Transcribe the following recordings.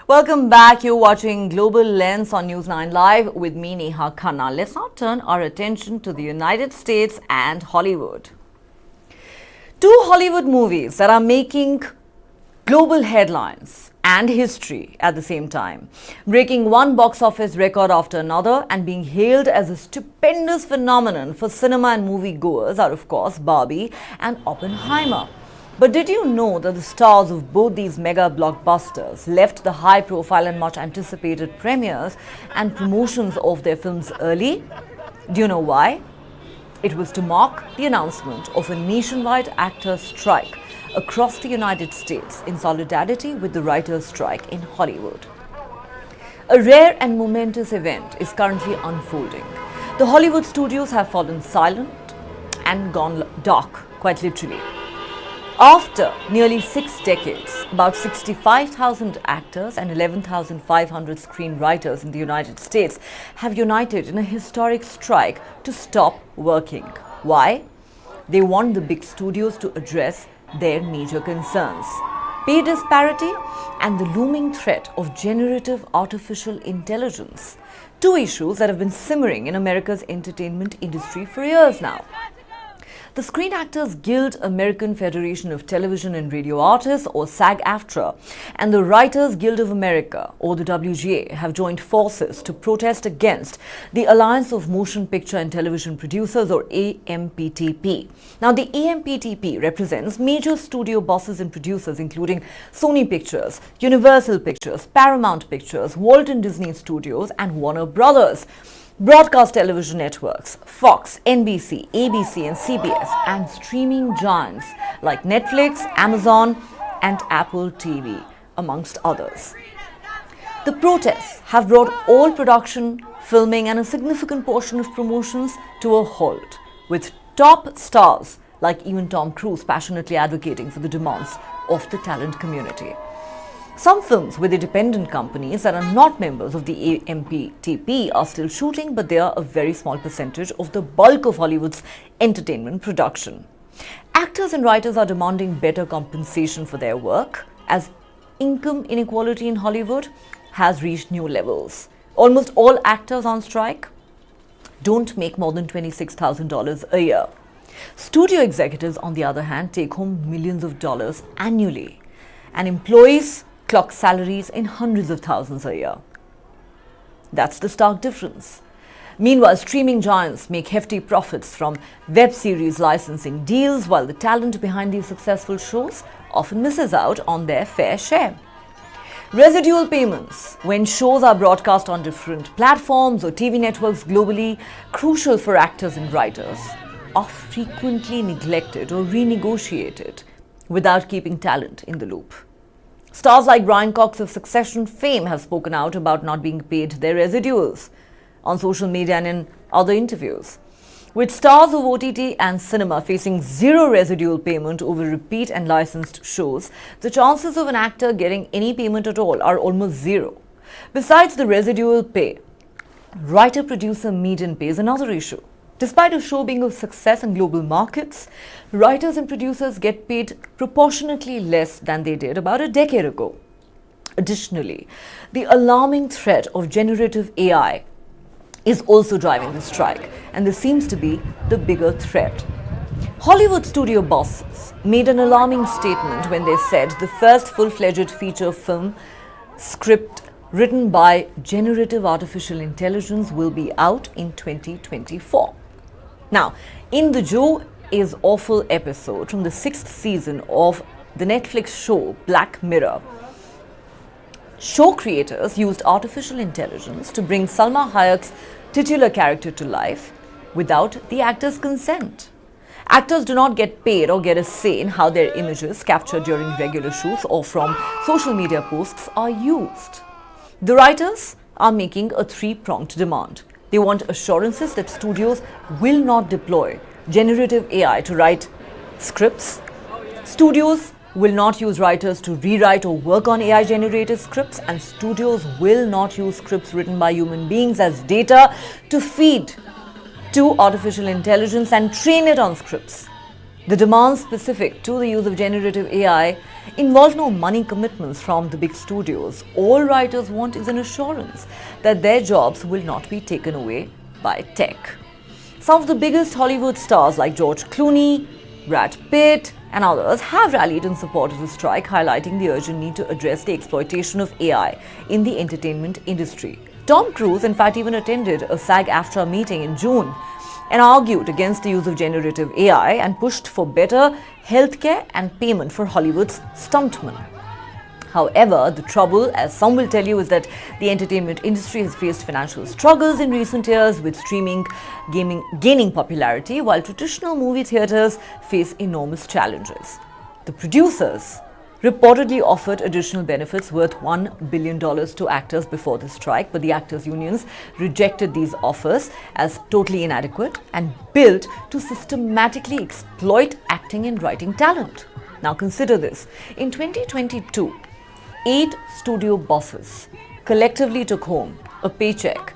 Welcome back. You're watching Global Lens on News9 Live with me, Neha Khanna. Let's now turn our attention to the United States and Hollywood. Two Hollywood movies that are making global headlines and history at the same time, breaking one box office record after another and being hailed as a stupendous phenomenon for cinema and movie goers are, of course, Barbie and Oppenheimer. But did you know that the stars of both these mega blockbusters left the high-profile and much-anticipated premieres and promotions of their films early? Do you know why? It was to mark the announcement of a nationwide actors' strike across the United States in solidarity with the writers' strike in Hollywood. A rare and momentous event is currently unfolding. The Hollywood studios have fallen silent and gone dark, quite literally. After nearly 6 decades, about 65,000 actors and 11,500 screenwriters in the United States have united in a historic strike to stop working. Why? They want the big studios to address their major concerns: pay disparity and the looming threat of generative artificial intelligence. Two issues that have been simmering in America's entertainment industry for years now. The Screen Actors Guild, American Federation of Television and Radio Artists, or SAG-AFTRA, and the Writers Guild of America, or the WGA, have joined forces to protest against the Alliance of Motion Picture and Television Producers, or AMPTP. Now, the AMPTP represents major studio bosses and producers including Sony Pictures, Universal Pictures, Paramount Pictures, Walt and Disney Studios, and Warner Brothers. Broadcast television networks, Fox, NBC, ABC and CBS, and streaming giants like Netflix, Amazon and Apple TV, amongst others. The protests have brought all production, filming and a significant portion of promotions to a halt, with top stars like even Tom Cruise passionately advocating for the demands of the talent community. Some films with independent companies that are not members of the AMPTP are still shooting, but they are a very small percentage of the bulk of Hollywood's entertainment production. Actors and writers are demanding better compensation for their work, as income inequality in Hollywood has reached new levels. Almost all actors on strike don't make more than $26,000 a year. Studio executives, on the other hand, take home millions of dollars annually, and employees clock salaries in hundreds of thousands a year. That's the stark difference. Meanwhile, streaming giants make hefty profits from web series licensing deals, while the talent behind these successful shows often misses out on their fair share. Residual payments, when shows are broadcast on different platforms or TV networks globally, crucial for actors and writers, are frequently neglected or renegotiated without keeping talent in the loop. Stars like Brian Cox of Succession fame have spoken out about not being paid their residuals on social media and in other interviews. With stars of OTT and cinema facing zero residual payment over repeat and licensed shows, the chances of an actor getting any payment at all are almost zero. Besides the residual pay, writer-producer median pay is another issue. Despite a show being a success in global markets, writers and producers get paid proportionately less than they did about a decade ago. Additionally, the alarming threat of generative AI is also driving the strike, and this seems to be the bigger threat. Hollywood studio bosses made an alarming statement when they said the first full-fledged feature film script written by generative artificial intelligence will be out in 2024. Now, in the Joe is Awful episode from the 6th season of the Netflix show Black Mirror, show creators used artificial intelligence to bring Salma Hayek's titular character to life without the actor's consent. Actors do not get paid or get a say in how their images captured during regular shoots or from social media posts are used. The writers are making a three-pronged demand. They want assurances that studios will not deploy generative AI to write scripts. Studios will not use writers to rewrite or work on AI-generated scripts, and studios will not use scripts written by human beings as data to feed to artificial intelligence and train it on scripts. The demands specific to the use of generative AI involve no money commitments from the big studios. All writers want is an assurance that their jobs will not be taken away by tech. Some of the biggest Hollywood stars like George Clooney, Brad Pitt, and others have rallied in support of the strike, highlighting the urgent need to address the exploitation of AI in the entertainment industry. Tom Cruise, in fact, even attended a SAG-AFTRA meeting in June and argued against the use of generative AI and pushed for better healthcare and payment for Hollywood's stuntmen. However, the trouble, as some will tell you, is that the entertainment industry has faced financial struggles in recent years, with streaming gaming gaining popularity, while traditional movie theaters face enormous challenges. The producers reportedly offered additional benefits worth $1 billion to actors before the strike, but the actors' unions rejected these offers as totally inadequate and built to systematically exploit acting and writing talent. Now consider this. In 2022, 8 studio bosses collectively took home a paycheck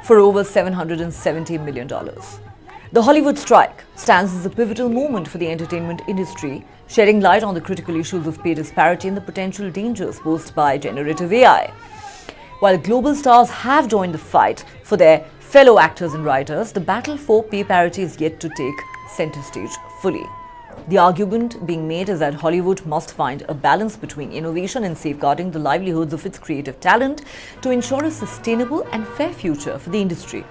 for over $770 million. The Hollywood strike stands as a pivotal moment for the entertainment industry, shedding light on the critical issues of pay disparity and the potential dangers posed by generative AI. While global stars have joined the fight for their fellow actors and writers, the battle for pay parity is yet to take center stage fully. The argument being made is that Hollywood must find a balance between innovation and safeguarding the livelihoods of its creative talent to ensure a sustainable and fair future for the industry.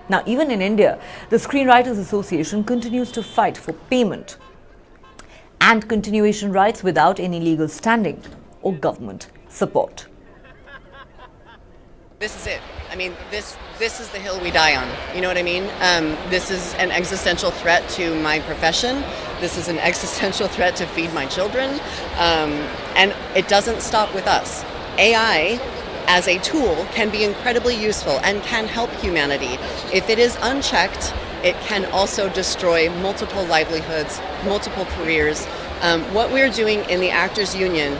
Now, even in India, the Screenwriters Association continues to fight for payment and continuation rights without any legal standing or government support. This is it. I mean, this is the hill we die on. You know what I mean? This is an existential threat to my profession. This is an existential threat to feed my children. And it doesn't stop with us. AI as a tool can be incredibly useful and can help humanity. If it is unchecked, it can also destroy multiple livelihoods, multiple careers. What we're doing in the Actors Union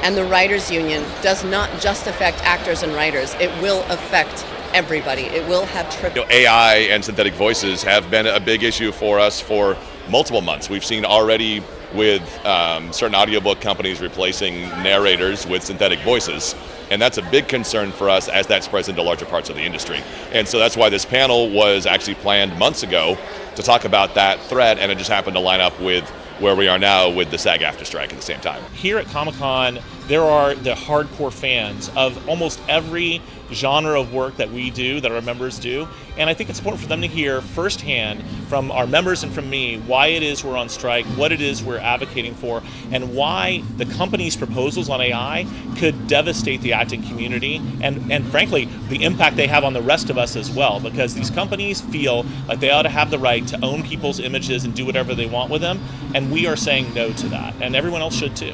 and the Writers Union does not just affect actors and writers. It will affect everybody. It will have triple. AI and synthetic voices have been a big issue for us for multiple months. We've seen already with certain audiobook companies replacing narrators with synthetic voices. And that's a big concern for us as that spreads into larger parts of the industry. And so that's why this panel was actually planned months ago to talk about that threat, and it just happened to line up with where we are now with the SAG-AFTRA strike at the same time. Here at Comic-Con, there are the hardcore fans of almost every genre of work that we do, that our members do, and I think it's important for them to hear firsthand from our members and from me why it is we're on strike, what it is we're advocating for, and why the company's proposals on AI could devastate the acting community and frankly, the impact they have on the rest of us as well, because these companies feel like they ought to have the right to own people's images and do whatever they want with them, and we are saying no to that, and everyone else should too.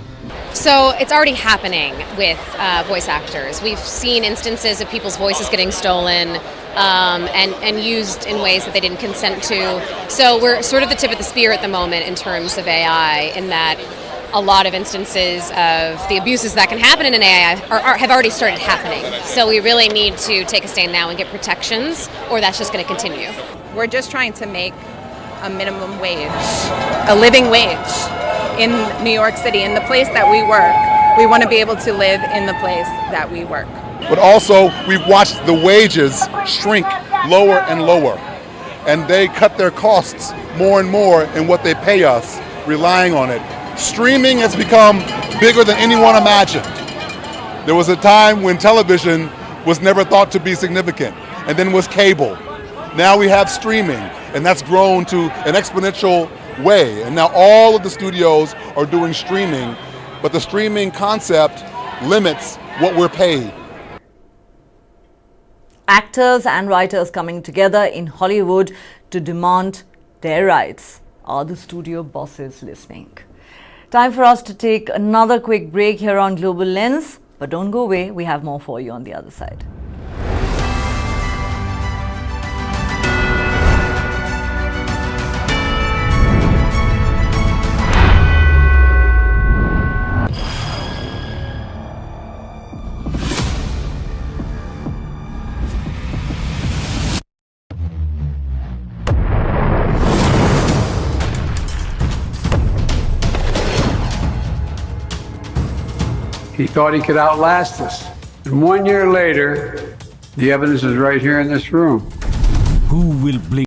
So it's already happening with voice actors. We've seen instances of people's voices getting stolen and used in ways that they didn't consent to. So we're sort of the tip of the spear at the moment in terms of AI, in that a lot of instances of the abuses that can happen in an AI have already started happening. So we really need to take a stand now and get protections, or that's just going to continue. We're just trying to make a minimum wage, a living wage in New York City, in the place that we work. We want to be able to live in the place that we work. But also, we've watched the wages shrink lower and lower, and they cut their costs more and more in what they pay us, relying on it. Streaming has become bigger than anyone imagined. There was a time when television was never thought to be significant, and then was cable. Now we have streaming, and that's grown to an exponential way. And now all of the studios are doing streaming, but the streaming concept limits what we're paid. Actors and writers coming together in Hollywood to demand their rights. Are the studio bosses listening? Time for us to take another quick break here on Global Lens, but don't go away, we have more for you on the other side. He thought he could outlast us. And 1 year later, the evidence is right here in this room. Who will blink?